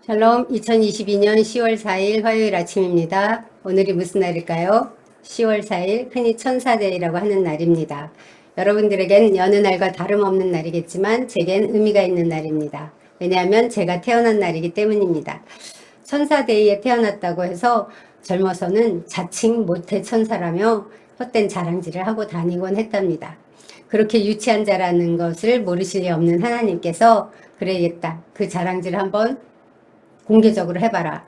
샬롬, 2022년 10월 4일 화요일 아침입니다. 오늘이 무슨 날일까요? 10월 4일 흔히 천사데이라고 하는 날입니다. 여러분들에겐 여느 날과 다름없는 날이겠지만 제겐 의미가 있는 날입니다. 왜냐하면 제가 태어난 날이기 때문입니다. 천사데이에 태어났다고 해서 젊어서는 자칭 모태 천사라며 헛된 자랑질을 하고 다니곤 했답니다. 그렇게 유치한 자라는 것을 모르실 리 없는 하나님께서 그래야겠다. 그 자랑질을 한번 공개적으로 해봐라.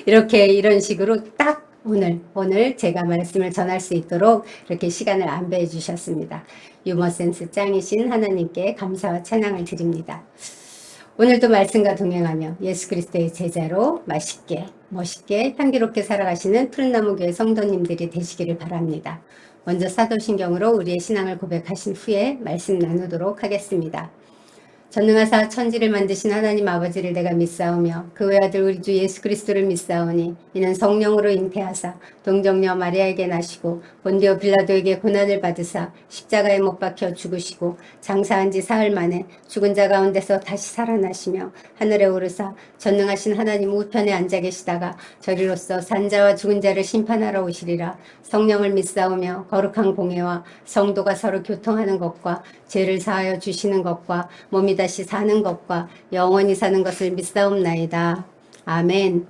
이런 식으로 딱 오늘 제가 말씀을 전할 수 있도록 이렇게 시간을 안배해 주셨습니다. 유머 센스 짱이신 하나님께 감사와 찬양을 드립니다. 오늘도 말씀과 동행하며 예수 그리스도의 제자로 맛있게 멋있게 향기롭게 살아가시는 푸른나무교회 성도님들이 되시기를 바랍니다. 먼저 사도신경으로 우리의 신앙을 고백하신 후에 말씀 나누도록 하겠습니다. 전능하사 천지를 만드신 하나님 아버지를 내가 믿사오며 그 외아들 우리 주 예수 그리스도를 믿사오니 이는 성령으로 잉태하사 동정녀 마리아에게 나시고 본디오 빌라도에게 고난을 받으사 십자가에 못 박혀 죽으시고 장사한 지 사흘 만에 죽은 자 가운데서 다시 살아나시며 하늘에 오르사 전능하신 하나님 우편에 앉아 계시다가 저리로서 산자와 죽은 자를 심판하러 오시리라. 성령을 믿사오며 거룩한 공예와 성도가 서로 교통하는 것과 죄를 사하여 주시는 것과 몸이 다시 사는 것과 영원히 사는 것을 믿사옵나이다. 아멘.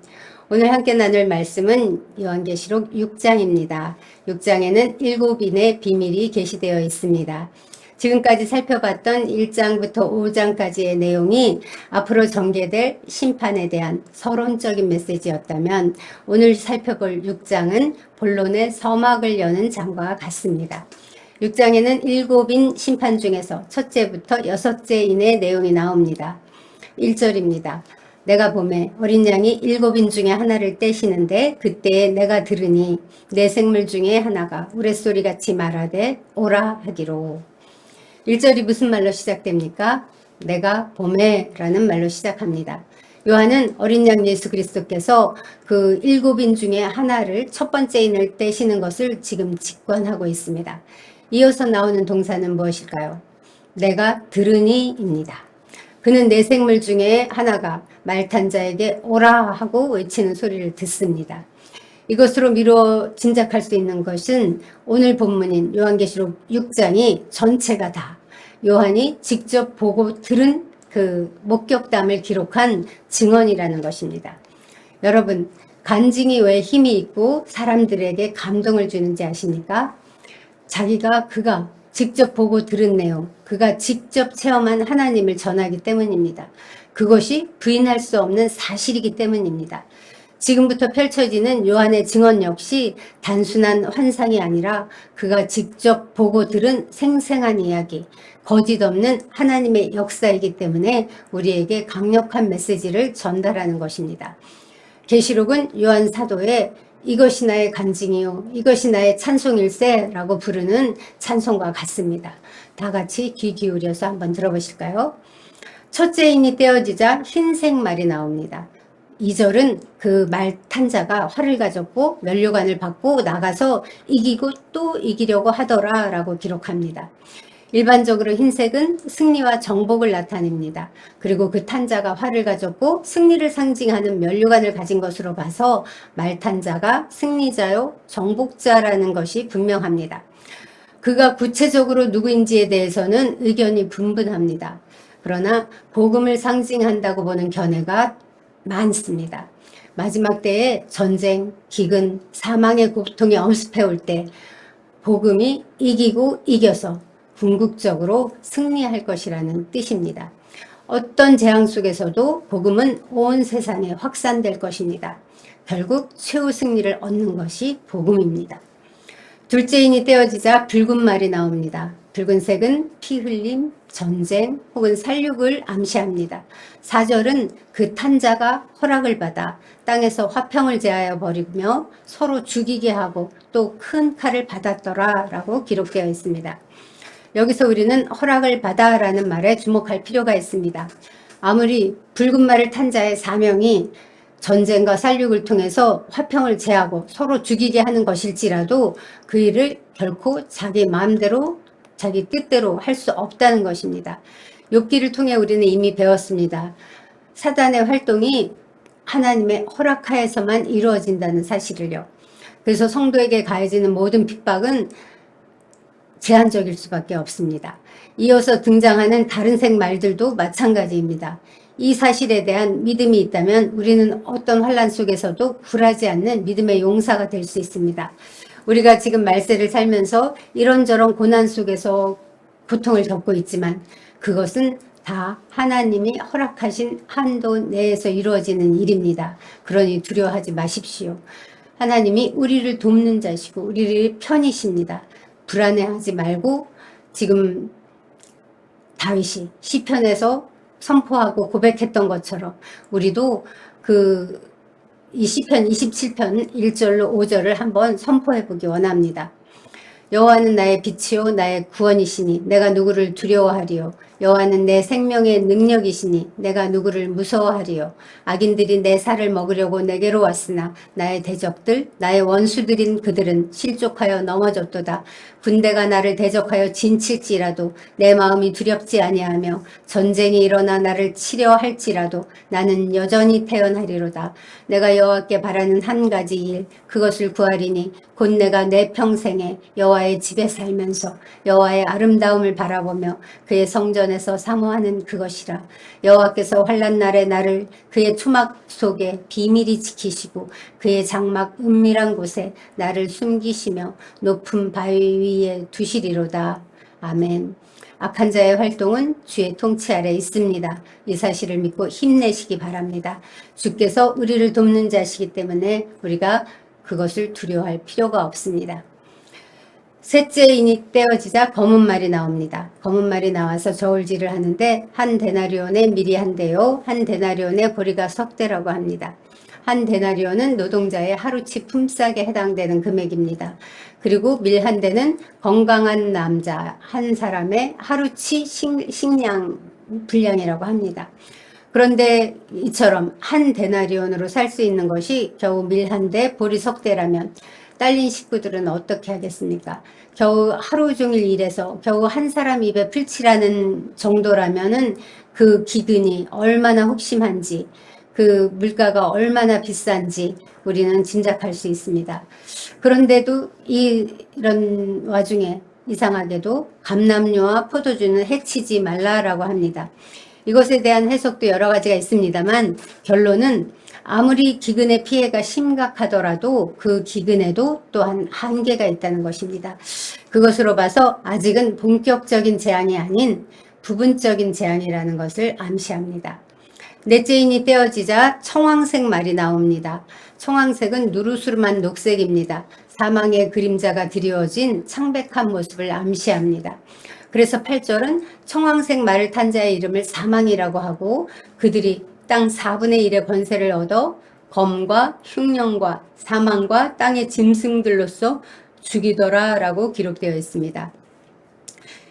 오늘 함께 나눌 말씀은 요한계시록 6장입니다. 6장에는 7인의 비밀이 게시되어 있습니다. 지금까지 살펴봤던 1장부터 5장까지의 내용이 앞으로 전개될 심판에 대한 서론적인 메시지였다면 오늘 살펴볼 6장은 본론의 서막을 여는 장과 같습니다. 6장에는 7인 심판 중에서 첫째부터 6째인의 내용이 나옵니다. 1절입니다. 내가 보매 어린 양이 7인 중에 하나를 떼시는데 그때에 내가 들으니 내 생물 중에 하나가 우레소리같이 말하되 오라 하기로. 1절이 무슨 말로 시작됩니까? 내가 보매 라는 말로 시작합니다. 요한은 어린 양 예수 그리스도께서 그 7인 중에 하나를 첫 번째 인을 떼시는 것을 지금 직관하고 있습니다. 이어서 나오는 동사는 무엇일까요? 내가 들으니입니다. 그는 내 생물 중에 하나가 말탄 자에게 오라 하고 외치는 소리를 듣습니다. 이것으로 미루어 짐작할 수 있는 것은 오늘 본문인 요한계시록 6장이 전체가 다 요한이 직접 보고 들은 그 목격담을 기록한 증언이라는 것입니다. 여러분, 간증이 왜 힘이 있고 사람들에게 감동을 주는지 아십니까? 그가 직접 보고 들은 내용, 그가 직접 체험한 하나님을 전하기 때문입니다. 그것이 부인할 수 없는 사실이기 때문입니다. 지금부터 펼쳐지는 요한의 증언 역시 단순한 환상이 아니라 그가 직접 보고 들은 생생한 이야기, 거짓 없는 하나님의 역사이기 때문에 우리에게 강력한 메시지를 전달하는 것입니다. 계시록은 요한 사도의 이것이 나의 간증이요 이것이 나의 찬송일세 라고 부르는 찬송과 같습니다. 다 같이 귀 기울여서 한번 들어보실까요? 첫째 인이 떼어지자 흰색 말이 나옵니다. 2절은 그 말 탄 자가 활을 가졌고 면류관을 받고 나가서 이기고 또 이기려고 하더라 라고 기록합니다. 일반적으로 흰색은 승리와 정복을 나타냅니다. 그리고 그 탄자가 활을 가졌고 승리를 상징하는 면류관을 가진 것으로 봐서 말탄자가 승리자요 정복자라는 것이 분명합니다. 그가 구체적으로 누구인지에 대해서는 의견이 분분합니다. 그러나 복음을 상징한다고 보는 견해가 많습니다. 마지막 때에 전쟁, 기근, 사망의 고통이 엄습해올 때 복음이 이기고 이겨서 궁극적으로 승리할 것이라는 뜻입니다. 어떤 재앙 속에서도 복음은 온 세상에 확산될 것입니다. 결국 최후 승리를 얻는 것이 복음입니다. 둘째 인이 떼어지자 붉은 말이 나옵니다. 붉은색은 피 흘림, 전쟁 혹은 살육을 암시합니다. 4절은 그 탄자가 허락을 받아 땅에서 화평을 제하여 버리며 서로 죽이게 하고 또 큰 칼을 받았더라 라고 기록되어 있습니다. 여기서 우리는 허락을 받아라는 말에 주목할 필요가 있습니다. 아무리 붉은 말을 탄 자의 사명이 전쟁과 살육을 통해서 화평을 제하고 서로 죽이게 하는 것일지라도 그 일을 결코 자기 마음대로 자기 뜻대로 할 수 없다는 것입니다. 욥기를 통해 우리는 이미 배웠습니다. 사단의 활동이 하나님의 허락하에서만 이루어진다는 사실을요. 그래서 성도에게 가해지는 모든 핍박은 제한적일 수밖에 없습니다. 이어서 등장하는 다른 색 말들도 마찬가지입니다. 이 사실에 대한 믿음이 있다면 우리는 어떤 환난 속에서도 굴하지 않는 믿음의 용사가 될 수 있습니다. 우리가 지금 말세를 살면서 이런저런 고난 속에서 고통을 겪고 있지만 그것은 다 하나님이 허락하신 한도 내에서 이루어지는 일입니다. 그러니 두려워하지 마십시오. 하나님이 우리를 돕는 자시고 우리를 편이십니다. 불안해하지 말고 지금 다윗이 시편에서 선포하고 고백했던 것처럼 우리도 이 시편 27편 1절로 5절을 한번 선포해 보기 원합니다. 여호와는 나의 빛이요 나의 구원이시니 내가 누구를 두려워하리요. 여호와는 내 생명의 능력이시니 내가 누구를 무서워하리요. 악인들이 내 살을 먹으려고 내게로 왔으나 나의 대적들 나의 원수들인 그들은 실족하여 넘어졌도다. 군대가 나를 대적하여 진칠지라도 내 마음이 두렵지 아니하며 전쟁이 일어나 나를 치려 할지라도 나는 여전히 태어나리로다. 내가 여호와께 바라는 한 가지 일 그것을 구하리니 곧 내가 내 평생에 여호와의 집에 살면서 여호와의 아름다움을 바라보며 그의 성전에서 사모하는 그것이라. 여호와께서 환난 날에 나를 그의 초막 속에 비밀히 지키시고 그의 장막 은밀한 곳에 나를 숨기시며 높은 바위 위에 두시리로다. 아멘. 악한 자의 활동은 주의 통치 아래 있습니다. 이 사실을 믿고 힘내시기 바랍니다. 주께서 우리를 돕는 자시기 때문에 우리가 그것을 두려워할 필요가 없습니다. 셋째 인이 떼어지자 검은 말이 나옵니다. 검은 말이 나와서 저울질을 하는데 한 데나리온에 밀이 한 대요, 한 데나리온에 보리가 석 대라고 합니다. 한 데나리온은 노동자의 하루치 품삯에 해당되는 금액입니다. 그리고 밀 한 대는 건강한 남자 한 사람의 하루치 식량 분량이라고 합니다. 그런데 이처럼 한 데나리온으로 살 수 있는 것이 겨우 밀 한 대, 보리 석 대라면 딸린 식구들은 어떻게 하겠습니까? 겨우 하루 종일 일해서 겨우 한 사람 입에 풀칠하는 정도라면은 그 기근이 얼마나 혹심한지 그 물가가 얼마나 비싼지 우리는 짐작할 수 있습니다. 그런데도 이런 와중에 이상하게도 감람류와 포도주는 해치지 말라라고 합니다. 이것에 대한 해석도 여러 가지가 있습니다만 결론은 아무리 기근의 피해가 심각하더라도 그 기근에도 또한 한계가 있다는 것입니다. 그것으로 봐서 아직은 본격적인 재앙이 아닌 부분적인 재앙이라는 것을 암시합니다. 넷째 인이 떼어지자 청황색 말이 나옵니다. 청황색은 누르스름한 녹색입니다. 사망의 그림자가 드리워진 창백한 모습을 암시합니다. 그래서 8절은 청황색 말을 탄 자의 이름을 사망이라고 하고 그들이 땅 4분의 1의 권세를 얻어 검과 흉령과 사망과 땅의 짐승들로서 죽이더라 라고 기록되어 있습니다.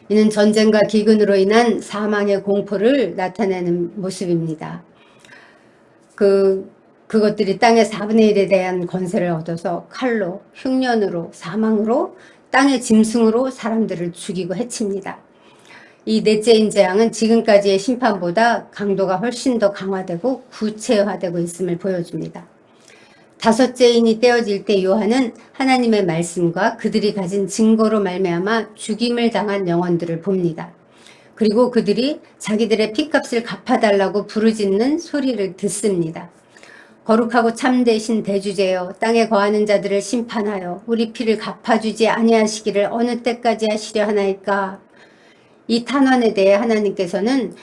이는 전쟁과 기근으로 인한 사망의 공포를 나타내는 모습입니다. 그것들이 땅의 4분의 1에 대한 권세를 얻어서 칼로, 흉년으로, 사망으로, 땅의 짐승으로 사람들을 죽이고 해칩니다. 이 넷째인 재앙은 지금까지의 심판보다 강도가 훨씬 더 강화되고 구체화되고 있음을 보여줍니다. 다섯째인이 떼어질 때 요한은 하나님의 말씀과 그들이 가진 증거로 말미암아 죽임을 당한 영혼들을 봅니다. 그리고 그들이 자기들의 피값을 갚아달라고 부르짖는 소리를 듣습니다. 거룩하고 참되신 대주제여 땅에 거하는 자들을 심판하여 우리 피를 갚아주지 아니하시기를 어느 때까지 하시려 하나이까. 이 탄원에 대해 하나님께서는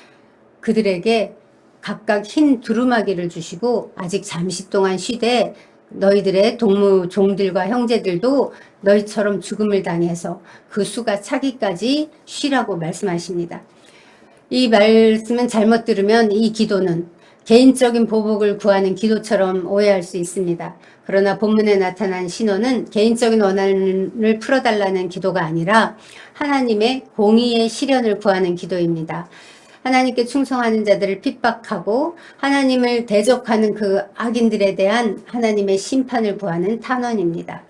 그들에게 각각 흰 두루마기를 주시고 아직 잠시 동안 쉬되 너희들의 동무 종들과 형제들도 너희처럼 죽음을 당해서 그 수가 차기까지 쉬라고 말씀하십니다. 이 말씀은 잘못 들으면 이 기도는 개인적인 보복을 구하는 기도처럼 오해할 수 있습니다. 그러나 본문에 나타난 신호는 개인적인 원한을 풀어달라는 기도가 아니라 하나님의 공의의 실현을 구하는 기도입니다. 하나님께 충성하는 자들을 핍박하고 하나님을 대적하는 그 악인들에 대한 하나님의 심판을 구하는 탄원입니다.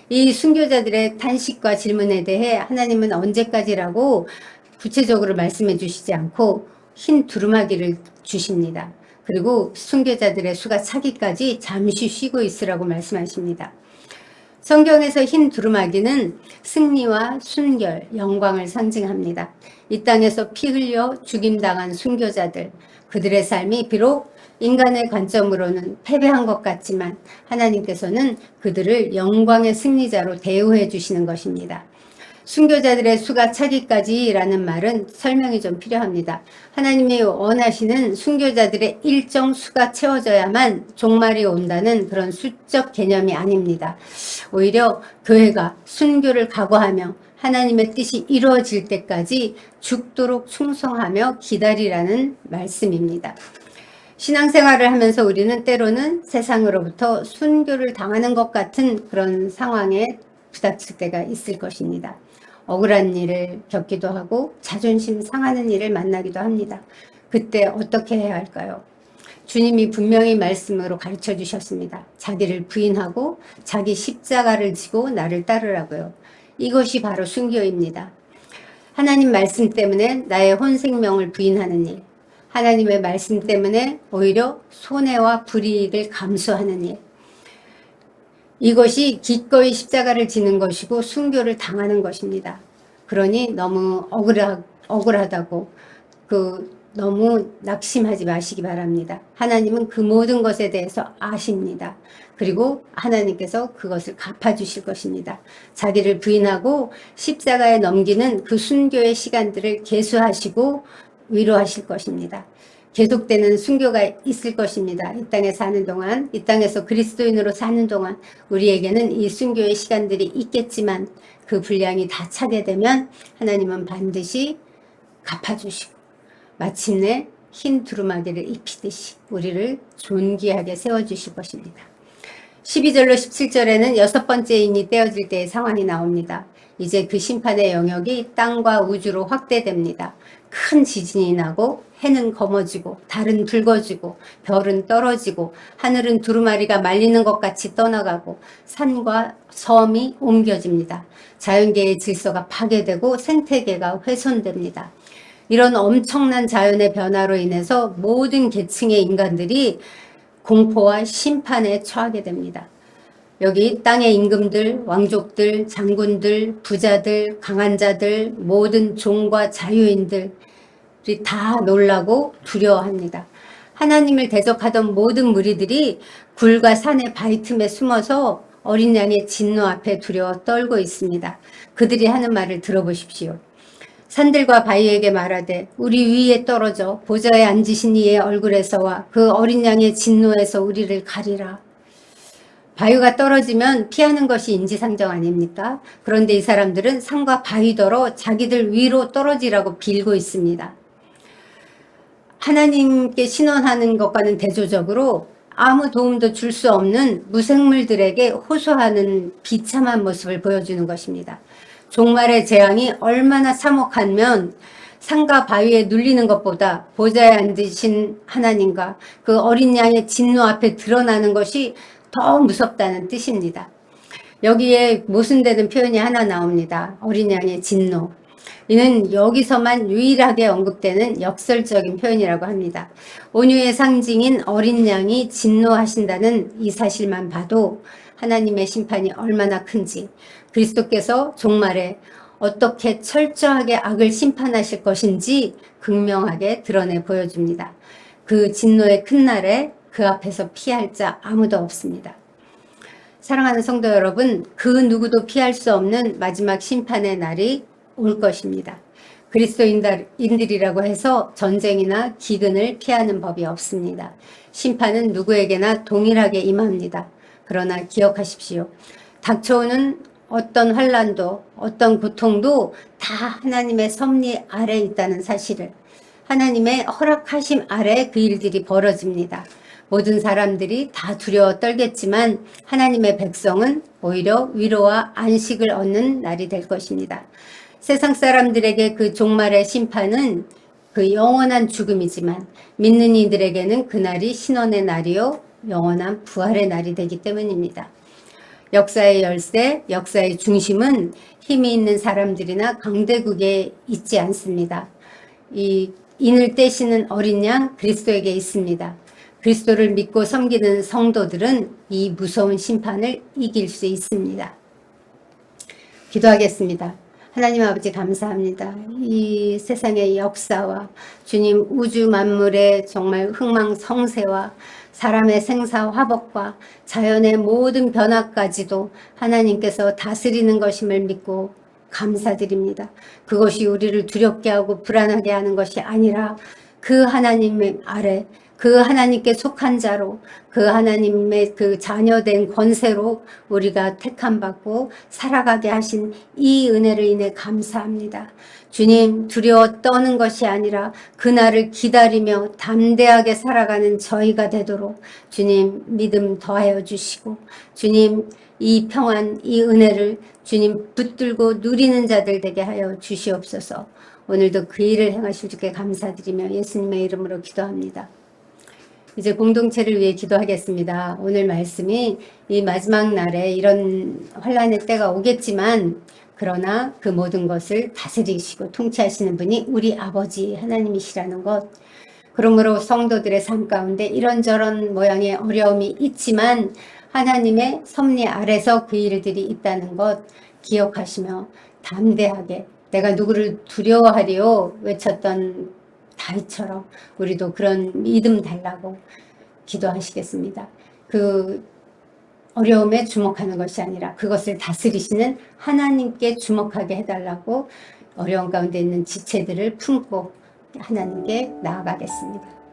이 순교자들의 탄식과 질문에 대해 하나님은 언제까지라고 구체적으로 말씀해 주시지 않고 흰 두루마기를 주십니다. 그리고 순교자들의 수가 차기까지 잠시 쉬고 있으라고 말씀하십니다. 성경에서 흰 두루마기는 승리와 순결, 영광을 상징합니다. 이 땅에서 피 흘려 죽임당한 순교자들, 그들의 삶이 비록 인간의 관점으로는 패배한 것 같지만 하나님께서는 그들을 영광의 승리자로 대우해 주시는 것입니다. 순교자들의 수가 차기까지라는 말은 설명이 좀 필요합니다. 하나님이 원하시는 순교자들의 일정 수가 채워져야만 종말이 온다는 그런 수적 개념이 아닙니다. 오히려 교회가 순교를 각오하며 하나님의 뜻이 이루어질 때까지 죽도록 충성하며 기다리라는 말씀입니다. 신앙생활을 하면서 우리는 때로는 세상으로부터 순교를 당하는 것 같은 그런 상황에 부닥칠 때가 있을 것입니다. 억울한 일을 겪기도 하고 자존심 상하는 일을 만나기도 합니다. 그때 어떻게 해야 할까요? 주님이 분명히 말씀으로 가르쳐 주셨습니다. 자기를 부인하고 자기 십자가를 지고 나를 따르라고요. 이것이 바로 순교입니다. 하나님 말씀 때문에 나의 혼 생명을 부인하는 일, 하나님의 말씀 때문에 오히려 손해와 불이익을 감수하는 일, 이것이 기꺼이 십자가를 지는 것이고 순교를 당하는 것입니다. 그러니 너무 억울하다고 너무 낙심하지 마시기 바랍니다. 하나님은 그 모든 것에 대해서 아십니다. 그리고 하나님께서 그것을 갚아주실 것입니다. 자기를 부인하고 십자가에 넘기는 그 순교의 시간들을 계수하시고 위로하실 것입니다. 계속되는 순교가 있을 것입니다. 이 땅에 사는 동안, 이 땅에서 그리스도인으로 사는 동안 우리에게는 이 순교의 시간들이 있겠지만 그 분량이 다 차게 되면 하나님은 반드시 갚아주시고 마침내 흰 두루마기를 입히듯이 우리를 존귀하게 세워주실 것입니다. 12절로 17절에는 여섯 번째 인이 떼어질 때의 상황이 나옵니다. 이제 그 심판의 영역이 땅과 우주로 확대됩니다. 큰 지진이 나고 해는 검어지고 달은 붉어지고 별은 떨어지고 하늘은 두루마리가 말리는 것 같이 떠나가고 산과 섬이 옮겨집니다. 자연계의 질서가 파괴되고 생태계가 훼손됩니다. 이런 엄청난 자연의 변화로 인해서 모든 계층의 인간들이 공포와 심판에 처하게 됩니다. 여기 땅의 임금들, 왕족들, 장군들, 부자들, 강한 자들, 모든 종과 자유인들이 다 놀라고 두려워합니다. 하나님을 대적하던 모든 무리들이 굴과 산의 바위 틈에 숨어서 어린 양의 진노 앞에 두려워 떨고 있습니다. 그들이 하는 말을 들어보십시오. 산들과 바위에게 말하되 우리 위에 떨어져 보좌에 앉으신 이의 얼굴에서와 그 어린 양의 진노에서 우리를 가리라. 바위가 떨어지면 피하는 것이 인지상정 아닙니까? 그런데 이 사람들은 산과 바위더러 자기들 위로 떨어지라고 빌고 있습니다. 하나님께 신원하는 것과는 대조적으로 아무 도움도 줄 수 없는 무생물들에게 호소하는 비참한 모습을 보여주는 것입니다. 종말의 재앙이 얼마나 참혹하면 산과 바위에 눌리는 것보다 보좌에 앉으신 하나님과 그 어린 양의 진노 앞에 드러나는 것이 더 무섭다는 뜻입니다. 여기에 모순되는 표현이 하나 나옵니다. 어린 양의 진노. 이는 여기서만 유일하게 언급되는 역설적인 표현이라고 합니다. 온유의 상징인 어린 양이 진노하신다는 이 사실만 봐도 하나님의 심판이 얼마나 큰지, 그리스도께서 종말에 어떻게 철저하게 악을 심판하실 것인지 극명하게 드러내 보여줍니다. 그 진노의 큰 날에 그 앞에서 피할 자 아무도 없습니다. 사랑하는 성도 여러분, 그 누구도 피할 수 없는 마지막 심판의 날이 올 것입니다. 그리스도인들이라고 해서 전쟁이나 기근을 피하는 법이 없습니다. 심판은 누구에게나 동일하게 임합니다. 그러나 기억하십시오. 닥쳐오는 어떤 환난도 어떤 고통도 다 하나님의 섭리 아래 있다는 사실을, 하나님의 허락하심 아래 그 일들이 벌어집니다. 모든 사람들이 다 두려워 떨겠지만 하나님의 백성은 오히려 위로와 안식을 얻는 날이 될 것입니다. 세상 사람들에게 그 종말의 심판은 그 영원한 죽음이지만 믿는 이들에게는 그날이 신원의 날이요 영원한 부활의 날이 되기 때문입니다. 역사의 열쇠, 역사의 중심은 힘이 있는 사람들이나 강대국에 있지 않습니다. 이 인을 떼시는 어린 양 그리스도에게 있습니다. 그리스도를 믿고 섬기는 성도들은 이 무서운 심판을 이길 수 있습니다. 기도하겠습니다. 하나님 아버지 감사합니다. 이 세상의 역사와 주님 우주 만물의 정말 흥망성쇠와 사람의 생사화복과 자연의 모든 변화까지도 하나님께서 다스리는 것임을 믿고 감사드립니다. 그것이 우리를 두렵게 하고 불안하게 하는 것이 아니라 그 하나님 아래 그 하나님께 속한 자로 그 하나님의 그 자녀된 권세로 우리가 택함받고 살아가게 하신 이 은혜를 인해 감사합니다. 주님, 두려워 떠는 것이 아니라 그날을 기다리며 담대하게 살아가는 저희가 되도록 주님 믿음 더하여 주시고 주님 이 평안, 이 은혜를 주님 붙들고 누리는 자들 되게 하여 주시옵소서. 오늘도 그 일을 행하실 주께 감사드리며 예수님의 이름으로 기도합니다. 이제 공동체를 위해 기도하겠습니다. 오늘 말씀이 이 마지막 날에 이런 환란의 때가 오겠지만 그러나 그 모든 것을 다스리시고 통치하시는 분이 우리 아버지 하나님이시라는 것. 그러므로 성도들의 삶 가운데 이런저런 모양의 어려움이 있지만 하나님의 섭리 아래서 그 일들이 있다는 것 기억하시며 담대하게 내가 누구를 두려워하리요 외쳤던 다윗처럼 우리도 그런 믿음 달라고 기도하시겠습니다. 그 어려움에 주목하는 것이 아니라 그것을 다스리시는 하나님께 주목하게 해달라고 어려움 가운데 있는 지체들을 품고 하나님께 나아가겠습니다.